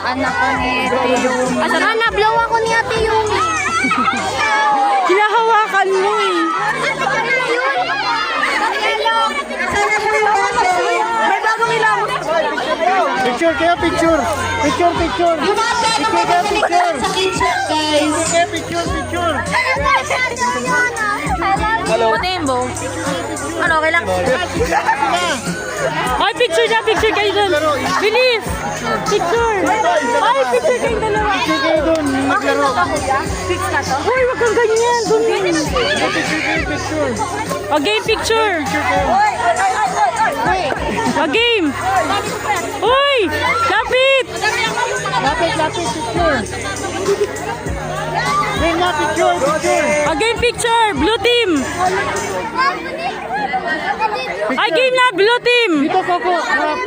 anak ko ni Ate Yumi. Asa na, blow ako ni Ate Yumi. Hinahawakan mo eh. May bagong ilaw. Picture kayo, picture. Picture, picture. Picture kayo, picture. Guys, Okay, picture, picture. Hello. Putimbo. Ano, okay lang? Ay, picture na, picture kayo doon. Bilis! Picture! Ay, picture kayong dalawa. Picture kayo doon. Maglaro. Fix na to? Uy, wag kang ganyan. Doon din. Picture kayo, picture. Okay, picture. Picture kayo. Game. Uy! Lapit! Lapit, lapit, picture. Game na, picture, picture. Game picture. Blue team. Ay, game na. Blue team. Dito, Coco. Harap.